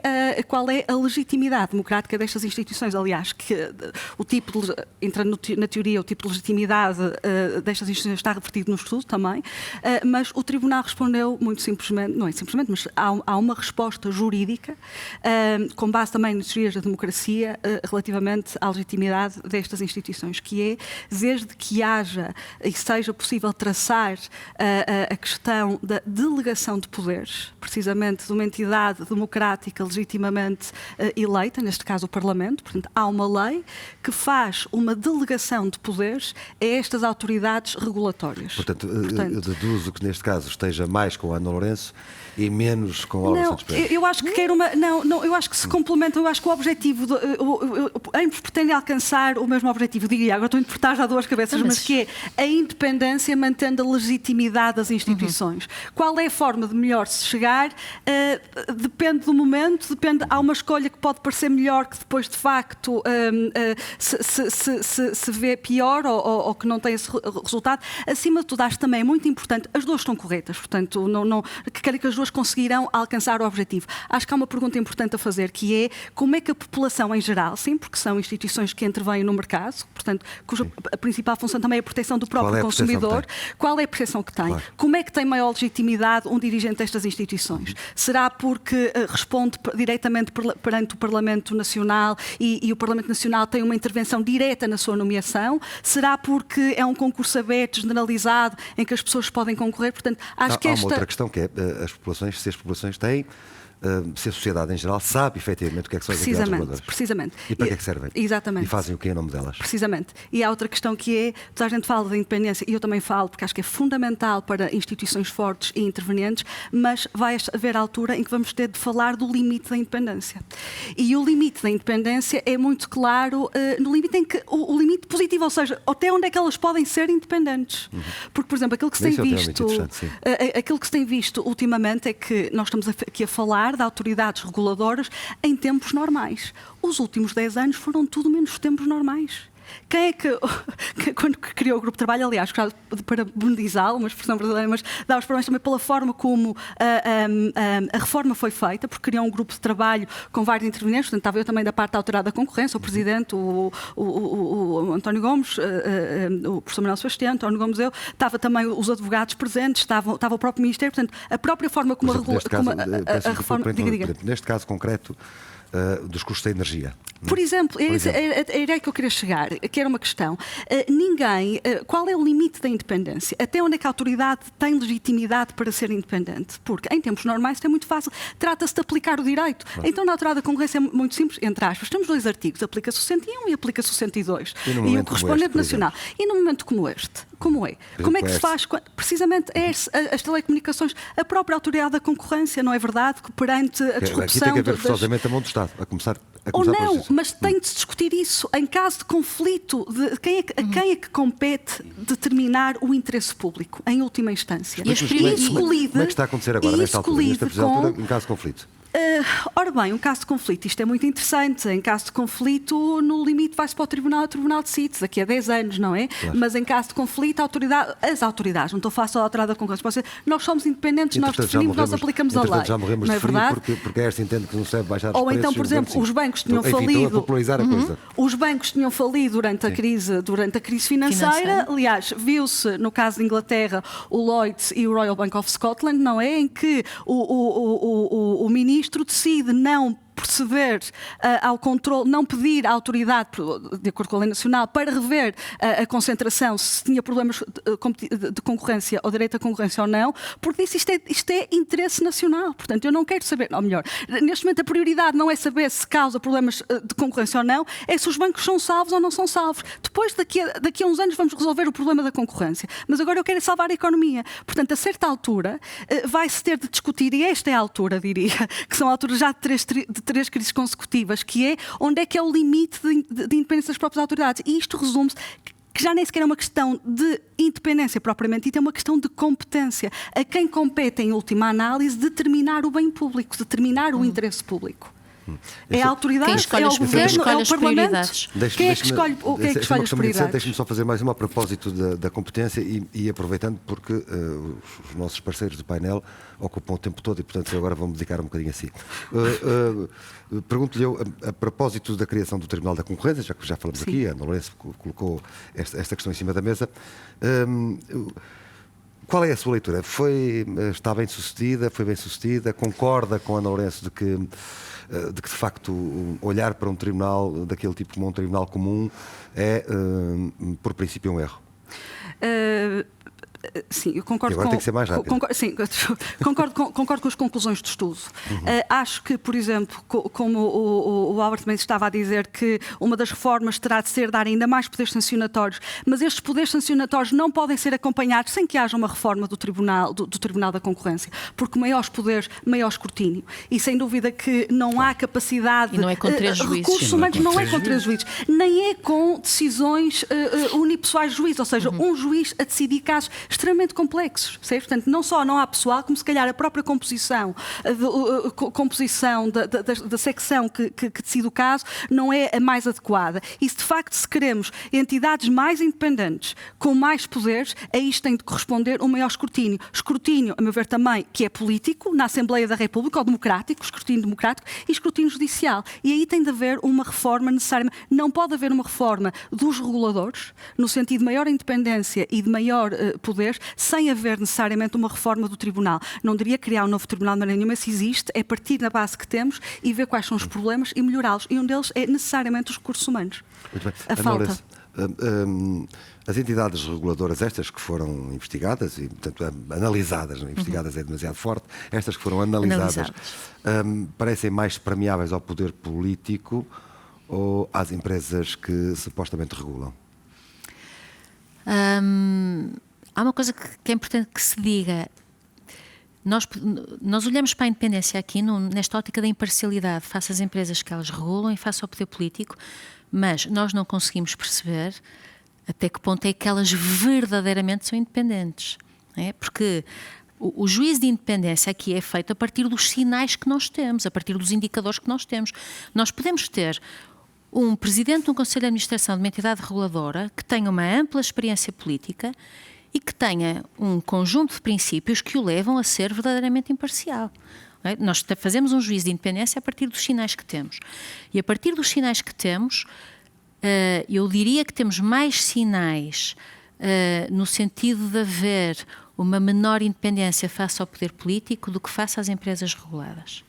Speaker 6: a legitimidade democrática destas instituições? Aliás, que o tipo de, entrando na teoria, o tipo de legitimidade destas instituições está refletido no estudo também, mas o Tribunal respondeu muito simplesmente, não é simplesmente, mas há uma resposta jurídica, com base também nas teorias da democracia, relativamente à legitimidade destas instituições, que é, desde que haja e seja possível traçar a questão da delegação de poderes, precisamente de uma entidade democrática legitimamente eleita, neste caso o Parlamento, portanto, há uma lei que faz uma delegação de poderes a estas autoridades regulatórias.
Speaker 3: Portanto, eu deduzo que neste caso esteja mais com a Ana Lourenço e menos com Laura Santos Pérez?
Speaker 6: Eu acho que eu acho que se complementam. Eu acho que o objetivo, ambos pretendem alcançar o mesmo objetivo. Diria, agora estou a interpretar já duas cabeças, mas que é a independência mantendo a legitimidade das instituições. Qual é a forma de melhor se chegar? Depende do momento, há uma escolha que pode parecer melhor, que depois de facto se vê pior ou que não tem esse resultado. Acima de tudo, acho também muito importante, as duas estão corretas, portanto, quero que as duas conseguirão alcançar o objetivo. Acho que há uma pergunta importante a fazer, que é como é que a população em geral, sim, porque são instituições que intervêm no mercado, portanto, cuja a principal função também é a proteção do próprio consumidor. Qual é a percepção que tem? Claro. Como é que tem maior legitimidade um dirigente destas instituições? Será porque responde diretamente perante o Parlamento Nacional e o Parlamento Nacional tem uma intervenção direta na sua nomeação? Será porque é um concurso aberto, generalizado, em que as pessoas podem concorrer? Portanto, acho que
Speaker 3: há uma outra questão que é se as populações têm, se a sociedade em geral sabe efetivamente o que é que são as entidades reguladoras.
Speaker 6: Precisamente.
Speaker 3: E para que é que servem?
Speaker 6: Exatamente.
Speaker 3: E fazem o que em nome delas?
Speaker 6: Precisamente. E há outra questão que é, toda a gente fala da independência, e eu também falo, porque acho que é fundamental para instituições fortes e intervenientes, mas vai haver a altura em que vamos ter de falar do limite da independência. E o limite da independência é muito claro no limite em que o limite positivo, ou seja, até onde é que elas podem ser independentes. Porque, por exemplo, aquilo que se tem visto ultimamente é que nós estamos aqui a falar de autoridades reguladoras em tempos normais. Os últimos 10 anos foram tudo menos tempos normais. Quem é que quando criou o grupo de trabalho, aliás, para benedizá-lo, uma expressão brasileira, mas dá os parabéns também pela forma como a reforma foi feita, porque criou um grupo de trabalho com vários intervenientes, portanto, estava eu também da parte da Autoridade da Concorrência, o Presidente, o António Gomes, o professor Manuel Sebastião, António Gomes, estava também os advogados presentes, estava o próprio Ministério, portanto, a própria forma como a reforma...
Speaker 3: Neste caso concreto, dos custos da energia.
Speaker 6: Por exemplo, a ideia que eu queria chegar, que era uma questão, qual é o limite da independência? Até onde é que a autoridade tem legitimidade para ser independente? Porque em tempos normais é muito fácil, trata-se de aplicar o direito. Claro. Então na Autoridade da Concorrência é muito simples, entre aspas, temos 2 artigos, aplica-se o 101 e aplica-se o 102.
Speaker 3: E o
Speaker 6: correspondente nacional. E num momento como este, como é? Como é que se faz? Precisamente as telecomunicações, a própria Autoridade da Concorrência, não é verdade? Que perante a disrupção...
Speaker 3: Aqui tem que haver forçosamente a mão do Estado, a começar
Speaker 6: ou não, mas tem de se discutir isso. Em caso de conflito, a quem é que compete determinar o interesse público, em última instância?
Speaker 3: Como é que está a acontecer agora, nesta altura, em caso de conflito?
Speaker 6: Ora bem, um caso de conflito, isto é muito interessante. Em caso de conflito, no limite vai-se para o Tribunal decide daqui a 10 anos, não é? Claro. Mas em caso de conflito, as autoridades, não estou a falar só da Autoridade da Concorrência, pode ser, nós somos independentes, nós definimos, nós aplicamos a lei.
Speaker 3: Já morremos
Speaker 6: não é
Speaker 3: de frio
Speaker 6: verdade?
Speaker 3: porque esta entende que não serve baixar os preços.
Speaker 6: Ou então, por exemplo, os bancos tinham falido. Os bancos tinham falido durante a crise financeira. Aliás, viu-se no caso de Inglaterra o Lloyds e o Royal Bank of Scotland, não é? Em que o ministro decide não proceder ao controle, não pedir à autoridade, de acordo com a lei nacional, para rever a concentração, se tinha problemas de concorrência ou direito à concorrência ou não, porque disse isto é interesse nacional. Portanto, eu não quero saber, ou melhor, neste momento a prioridade não é saber se causa problemas de concorrência ou não, é se os bancos são salvos ou não são salvos. Depois, daqui a uns anos, vamos resolver o problema da concorrência. Mas agora eu quero salvar a economia. Portanto, a certa altura, vai-se ter de discutir, e esta é a altura, diria, que são alturas já de três crises consecutivas, que é onde é que é o limite de independência das próprias autoridades. E isto resume-se que já nem sequer é uma questão de independência propriamente dita, é uma questão de competência. A quem compete, em última análise, determinar o bem público, determinar o interesse público. É a autoridade, é o governo, é o Parlamento. Quem é que escolhe as prioridades?
Speaker 3: Deixe-me só fazer mais uma a propósito da competência e aproveitando porque os nossos parceiros do painel ocupam o tempo todo e, portanto, agora vou-me dedicar um bocadinho a si. Pergunto-lhe eu, a propósito da criação do Tribunal da Concorrência, já que já falamos aqui, a Ana Lourenço colocou esta questão em cima da mesa. Qual é a sua leitura? Está bem sucedida? Foi bem sucedida? Concorda com a Ana Lourenço de que de facto olhar para um tribunal daquele tipo como um tribunal comum é, por princípio, um erro?
Speaker 6: Sim, eu concordo.
Speaker 3: E agora tem que ser mais rápido.
Speaker 6: Concordo com as conclusões do estudo. Acho que, por exemplo, como o Albert Mendes estava a dizer, que uma das reformas terá de ser dar ainda mais poderes sancionatórios, mas estes poderes sancionatórios não podem ser acompanhados sem que haja uma reforma do Tribunal da Concorrência, porque maiores poderes, maior escrutínio. E sem dúvida que não há capacidade...
Speaker 4: E não é com 3 juízes.
Speaker 6: Recursos humanos não é com 3 juízes. Nem é com decisões unipessoais de juízes, ou seja, um juiz a decidir casos extremamente complexos. Certo? Portanto, não só não há pessoal, como se calhar a própria composição da secção que decide o caso não é a mais adequada. E se de facto se queremos entidades mais independentes, com mais poderes, a isto tem de corresponder um maior escrutínio. Escrutínio, a meu ver também, que é político, na Assembleia da República, ou democrático, escrutínio democrático, e escrutínio judicial. E aí tem de haver uma reforma necessariamente. Não pode haver uma reforma dos reguladores, no sentido de maior independência e de maior poder, sem haver necessariamente uma reforma do Tribunal. Não diria criar um novo Tribunal de maneira nenhuma, se existe, é partir da base que temos e ver quais são os problemas e melhorá-los. E um deles é necessariamente os recursos humanos.
Speaker 3: Muito bem.
Speaker 6: A falta.
Speaker 3: As entidades reguladoras, estas que foram investigadas, e portanto analisadas, não, investigadas é demasiado forte, estas que foram analisadas. Parecem mais permeáveis ao poder político ou às empresas que supostamente regulam?
Speaker 4: Há uma coisa que é importante que se diga. Nós olhamos para a independência aqui nesta ótica da imparcialidade face às empresas que elas regulam e face ao poder político, mas nós não conseguimos perceber até que ponto é que elas verdadeiramente são independentes. Não é? Porque o juízo de independência aqui é feito a partir dos sinais que nós temos, a partir dos indicadores que nós temos. Nós podemos ter um presidente de um conselho de administração de uma entidade reguladora que tenha uma ampla experiência política e que tenha um conjunto de princípios que o levam a ser verdadeiramente imparcial. É? Nós fazemos um juízo de independência a partir dos sinais que temos. E a partir dos sinais que temos, eu diria que temos mais sinais no sentido de haver uma menor independência face ao poder político do que face às empresas reguladas.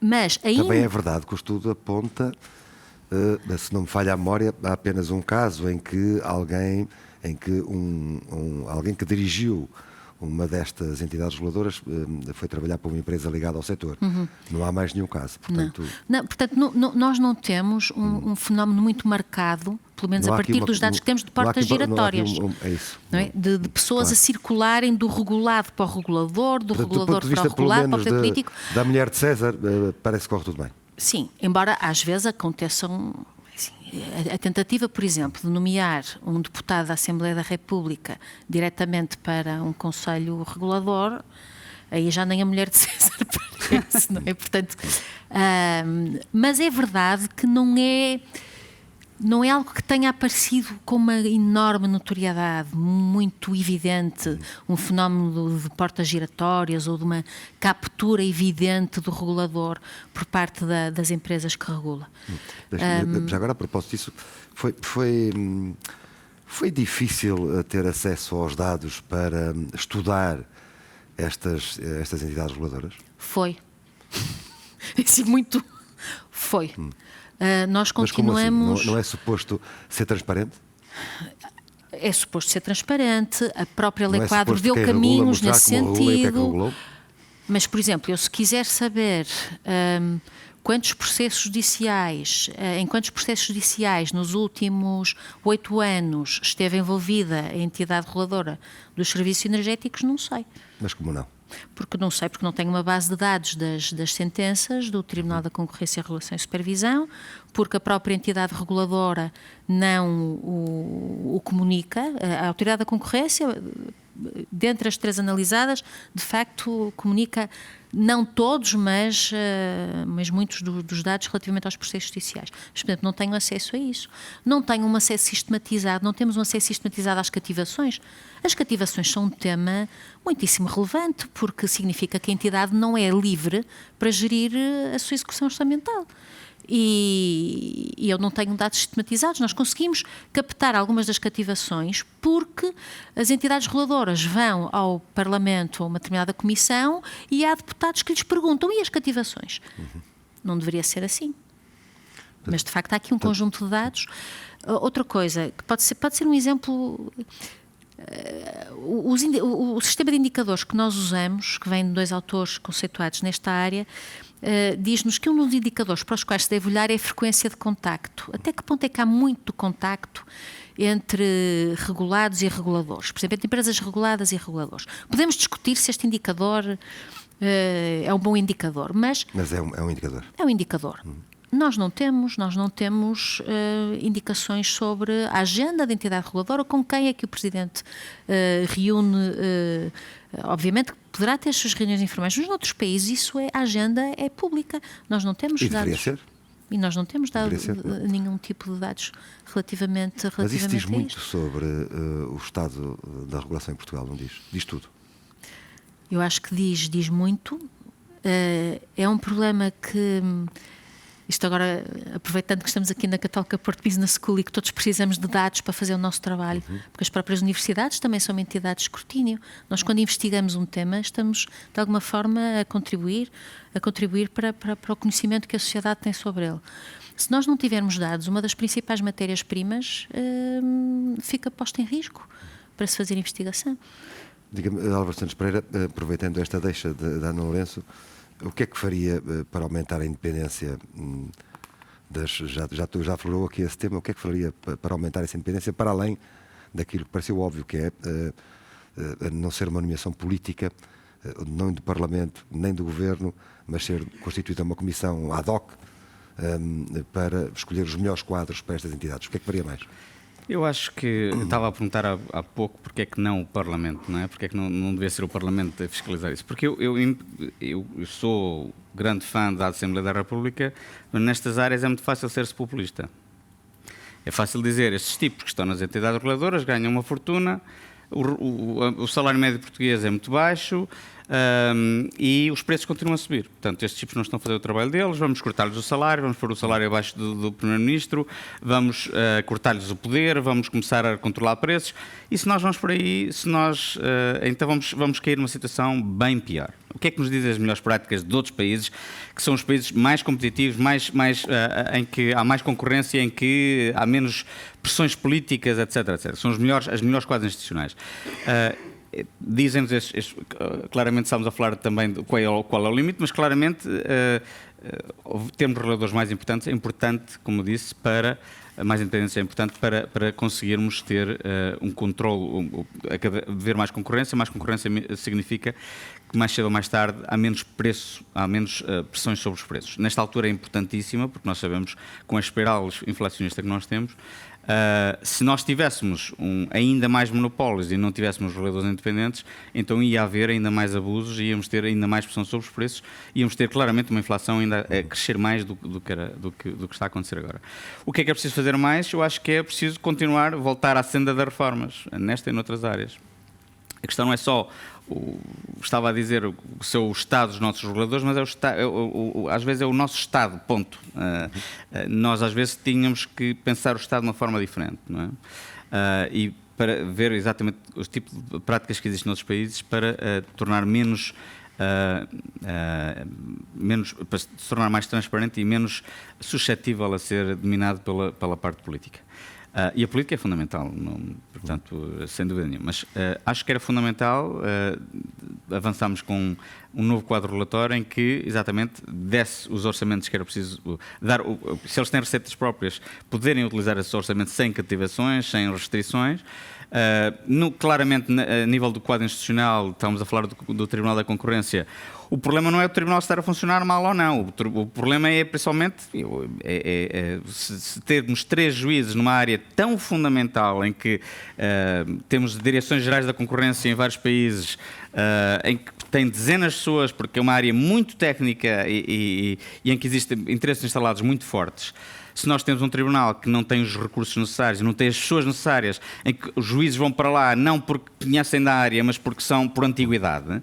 Speaker 4: Mas ainda...
Speaker 3: Também é verdade que o estudo aponta, se não me falha a memória, há apenas um caso em que alguém que dirigiu uma destas entidades reguladoras foi trabalhar para uma empresa ligada ao setor. Não há mais nenhum caso. Portanto,
Speaker 4: nós não temos um fenómeno muito marcado, pelo menos a partir dos dados que temos, de portas giratórias.
Speaker 3: É isso.
Speaker 4: Não é? De pessoas a circularem do regulado para o regulador, do regulador para o regulado, para o poder político.
Speaker 3: Da mulher de César, parece que corre tudo bem.
Speaker 4: Sim, embora às vezes aconteçam... A tentativa, por exemplo, de nomear um deputado da Assembleia da República diretamente para um conselho regulador, aí já nem a mulher de César parece, não é? Portanto, mas é verdade que não é algo que tenha aparecido com uma enorme notoriedade, muito evidente, um fenómeno de portas giratórias ou de uma captura evidente do regulador por parte das empresas que regula.
Speaker 3: Já agora, a propósito disso, foi difícil ter acesso aos dados para estudar estas entidades reguladoras?
Speaker 4: Foi. Assim, muito... Foi. Nós continuamos...
Speaker 3: Mas como assim? Não é suposto ser transparente?
Speaker 4: É suposto ser transparente, a própria Lei
Speaker 3: Não é
Speaker 4: Quadro deu
Speaker 3: quem
Speaker 4: caminhos
Speaker 3: regula,
Speaker 4: nesse
Speaker 3: como regula e o que é que
Speaker 4: sentido.
Speaker 3: regulou?
Speaker 4: Mas, por exemplo, eu se quiser saber quantos processos judiciais, em quantos processos judiciais nos últimos 8 anos esteve envolvida a entidade reguladora dos serviços energéticos, não sei.
Speaker 3: Mas como não?
Speaker 4: Porque não sei, porque não tenho uma base de dados das sentenças do Tribunal da Concorrência, Regulação e Supervisão, porque a própria entidade reguladora não o comunica. A Autoridade da Concorrência, dentre as 3 analisadas, de facto comunica, não todos, mas muitos dos dados relativamente aos processos judiciais. Mas, portanto, não tenho acesso a isso. Não tenho um acesso sistematizado, não temos um acesso sistematizado às cativações. As cativações são um tema muitíssimo relevante, porque significa que a entidade não é livre para gerir a sua execução orçamental. E eu não tenho dados sistematizados. Nós conseguimos captar algumas das cativações porque as entidades reguladoras vão ao Parlamento, a uma determinada comissão, e há deputados que lhes perguntam: e as cativações? Não deveria ser assim. Mas, de facto, há aqui um conjunto de dados. Outra coisa, que pode ser um exemplo... o sistema de indicadores que nós usamos, que vem de 2 autores conceituados nesta área, diz-nos que um dos indicadores para os quais se deve olhar é a frequência de contacto. Até que ponto é que há muito contacto entre regulados e reguladores? Por exemplo, entre empresas reguladas e reguladores. Podemos discutir se este indicador é um bom indicador, mas
Speaker 3: é um indicador.
Speaker 4: É um indicador. Nós não temos indicações sobre a agenda da entidade reguladora, com quem é que o Presidente reúne. Obviamente poderá ter as suas reuniões informais, mas noutros países a agenda é pública. Nós não temos
Speaker 3: e
Speaker 4: dados.
Speaker 3: Deveria ser.
Speaker 4: E nós não temos dado nenhum tipo de dados relativamente
Speaker 3: Mas isso diz
Speaker 4: a
Speaker 3: muito
Speaker 4: isto.
Speaker 3: sobre o estado da regulação em Portugal, não diz? Diz tudo.
Speaker 4: Eu acho que diz muito. É um problema que... Isto agora, aproveitando que estamos aqui na Católica Porto Business School e que todos precisamos de dados para fazer o nosso trabalho, porque as próprias universidades também são uma entidade de escrutínio. Nós, quando investigamos um tema, estamos, de alguma forma, a contribuir para o conhecimento que a sociedade tem sobre ele. Se nós não tivermos dados, uma das principais matérias-primas fica posta em risco para se fazer investigação.
Speaker 3: Diga-me, Álvaro Santos Pereira, aproveitando esta deixa da Ana Lourenço, o que é que faria para aumentar a independência já falou aqui esse tema, o que é que faria para aumentar essa independência, para além daquilo que pareceu óbvio, que é não ser uma nomeação política, não do Parlamento, nem do Governo, mas ser constituída uma comissão ad hoc para escolher os melhores quadros para estas entidades? O que é que faria mais?
Speaker 5: Eu acho que estava a perguntar há pouco porque é que não o Parlamento, não é? Porque é que não devia ser o Parlamento a fiscalizar isso? Porque eu sou grande fã da Assembleia da República, mas nestas áreas é muito fácil ser-se populista. É fácil dizer, estes tipos que estão nas entidades reguladoras ganham uma fortuna, o salário médio português é muito baixo e os preços continuam a subir. Portanto, estes tipos não estão a fazer o trabalho deles, vamos cortar-lhes o salário, vamos pôr o salário abaixo do Primeiro-Ministro, vamos cortar-lhes o poder, vamos começar a controlar preços. E se nós vamos por aí, então vamos cair numa situação bem pior. O que é que nos dizem as melhores práticas de outros países, que são os países mais competitivos, em que há mais concorrência, em que há menos pressões políticas, etc, etc. São as melhores quadros institucionais. Dizem-nos, claramente estamos a falar também de qual é o limite, mas claramente termos reguladores mais importantes é importante, como disse, mais independência é importante para conseguirmos ter um controle, haver mais concorrência. Mais concorrência significa que mais cedo ou mais tarde há menos preço, há menos pressões sobre os preços. Nesta altura é importantíssima, porque nós sabemos, com a espiral inflacionista que nós temos, se nós tivéssemos ainda mais monopólios e não tivéssemos reguladores independentes, então ia haver ainda mais abusos, íamos ter ainda mais pressão sobre os preços, íamos ter claramente uma inflação ainda a crescer mais do que está a acontecer agora. O que é preciso fazer mais? Eu acho que é preciso voltar à senda das reformas, nesta e noutras áreas. A questão não é só, estava a dizer, o seu Estado, os nossos reguladores, mas às vezes é o nosso Estado, ponto. Nós às vezes tínhamos que pensar o Estado de uma forma diferente, não é? E para ver exatamente os tipos de práticas que existem noutros países para tornar para se tornar mais transparente e menos suscetível a ser dominado pela parte política. E a política é fundamental, portanto, sem dúvida nenhuma. Mas acho que era fundamental avançarmos com um novo quadro regulatório em que, exatamente, desse os orçamentos que era preciso dar. Se eles têm receitas próprias, poderem utilizar esses orçamentos sem cativações, sem restrições. Claramente, a nível do quadro institucional, estamos a falar do Tribunal da Concorrência. O problema não é o Tribunal estar a funcionar mal ou não. O problema é, principalmente, se termos 3 juízes numa área tão fundamental em que temos direções gerais da concorrência em vários países, em que tem dezenas de pessoas, porque é uma área muito técnica e em que existem interesses instalados muito fortes. Se nós temos um tribunal que não tem os recursos necessários, não tem as pessoas necessárias, em que os juízes vão para lá não porque conhecem da área, mas porque são por antiguidade,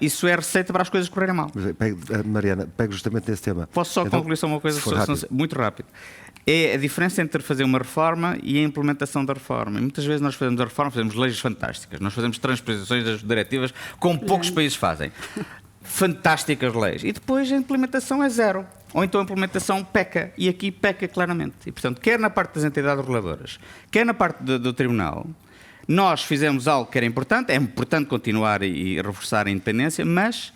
Speaker 5: isso é receita para as coisas correrem mal.
Speaker 3: Mariana, pego justamente nesse tema.
Speaker 5: Posso só concluir só uma coisa, muito rápido. É a diferença entre fazer uma reforma e a implementação da reforma. E muitas vezes nós fazemos a reforma, fazemos leis fantásticas, nós fazemos transposições das diretivas como poucos países fazem. Fantásticas leis. E depois a implementação é zero. Ou então a implementação peca. E aqui peca claramente. E, portanto, quer na parte das entidades reguladoras, quer na parte do Tribunal, Nós fizemos algo que era importante, é importante continuar e reforçar a independência, mas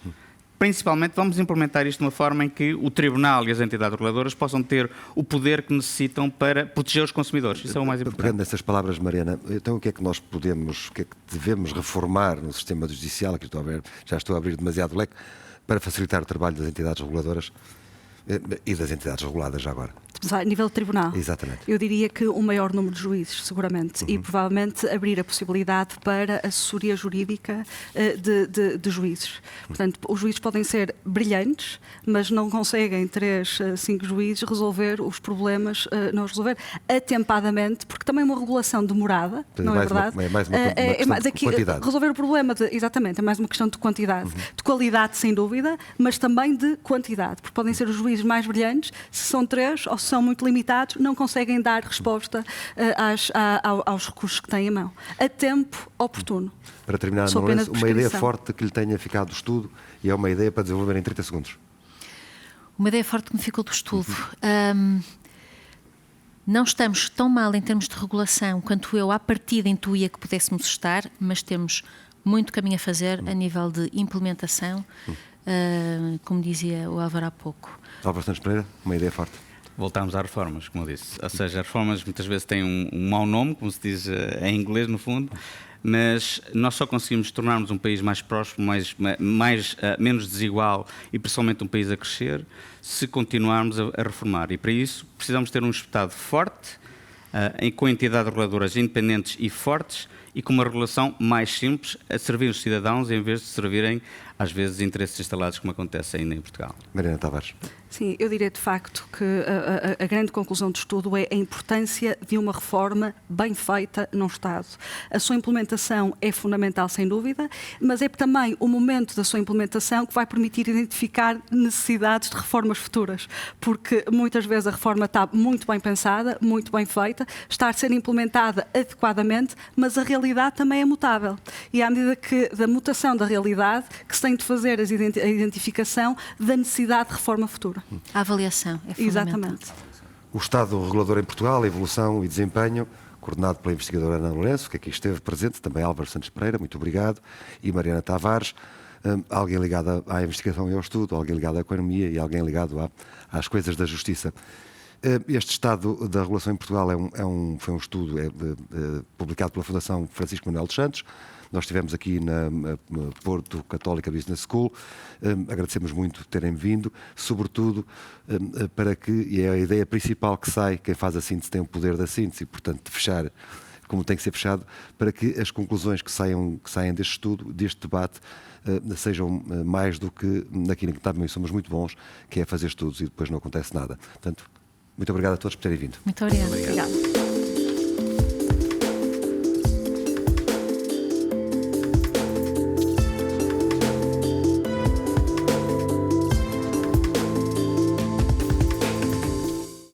Speaker 5: principalmente vamos implementar isto de uma forma em que o Tribunal e as entidades reguladoras possam ter o poder que necessitam para proteger os consumidores. Isso é o mais importante.
Speaker 3: Pegando nessas palavras, Mariana, então o que é que nós podemos, o que é que devemos reformar no sistema judicial, aqui já estou a abrir demasiado leque, para facilitar o trabalho das entidades reguladoras e das entidades reguladas já agora?
Speaker 6: A nível de tribunal?
Speaker 3: Exatamente.
Speaker 6: Eu diria que um maior número de juízes, seguramente, e provavelmente abrir a possibilidade para assessoria jurídica de juízes. Portanto, os juízes podem ser brilhantes, mas não conseguem 3, 5 juízes resolver os problemas, não resolver atempadamente, porque também é uma regulação demorada, não é verdade?
Speaker 3: É mais uma questão de quantidade.
Speaker 6: Resolver o problema, exatamente, é mais uma questão de quantidade. De qualidade, sem dúvida, mas também de quantidade, porque podem ser os juízes mais brilhantes, se são 3 ou se são muito limitados, não conseguem dar resposta aos recursos que têm em mão, a tempo oportuno.
Speaker 3: Para terminar, Ana Lourenço, uma ideia forte que lhe tenha ficado do estudo e é uma ideia para desenvolver em 30 segundos.
Speaker 4: Uma ideia forte que me ficou do estudo. Não estamos tão mal em termos de regulação quanto eu, à partida, intuía que pudéssemos estar, mas temos muito caminho a fazer a nível de implementação, como dizia o Álvaro há pouco.
Speaker 3: Álvaro Santos Pereira, uma ideia forte.
Speaker 5: Voltarmos às reformas, como eu disse. Ou seja, as reformas muitas vezes têm um mau nome, como se diz em inglês, no fundo, mas nós só conseguimos tornarmos um país mais próspero, menos desigual e principalmente um país a crescer, se continuarmos a reformar. E para isso precisamos ter um Estado forte, com entidades reguladoras independentes e fortes e com uma regulação mais simples a servir os cidadãos em vez de servirem, às vezes, interesses instalados, como acontece ainda em Portugal.
Speaker 3: Mariana Tavares.
Speaker 6: Sim, eu diria de facto que a grande conclusão do estudo é a importância de uma reforma bem feita num Estado. A sua implementação é fundamental, sem dúvida, mas é também o momento da sua implementação que vai permitir identificar necessidades de reformas futuras, porque muitas vezes a reforma está muito bem pensada, muito bem feita, está a ser implementada adequadamente, mas a realidade também é mutável. E à medida da mutação da realidade, que se tem de fazer a identificação da necessidade de reforma futura.
Speaker 4: A avaliação é fundamental.
Speaker 6: Exatamente.
Speaker 3: O Estado Regulador em Portugal, a evolução e desempenho, coordenado pela investigadora Ana Lourenço, que aqui esteve presente, também Álvaro Santos Pereira, muito obrigado, e Mariana Tavares, alguém ligado à investigação e ao estudo, alguém ligado à economia e alguém ligado às coisas da justiça. Este Estado da Regulação em Portugal foi um estudo publicado pela Fundação Francisco Manuel dos Santos. Nós estivemos aqui na Porto Católica Business School. Agradecemos muito terem vindo, sobretudo para que, e é a ideia principal que sai, quem faz a síntese tem o poder da síntese, e, portanto, de fechar como tem que ser fechado, para que as conclusões que saiam deste estudo, deste debate, sejam mais do que naquilo que também somos muito bons, que é fazer estudos e depois não acontece nada. Portanto, muito obrigado a todos por terem vindo.
Speaker 4: Muito obrigada.
Speaker 6: Obrigada.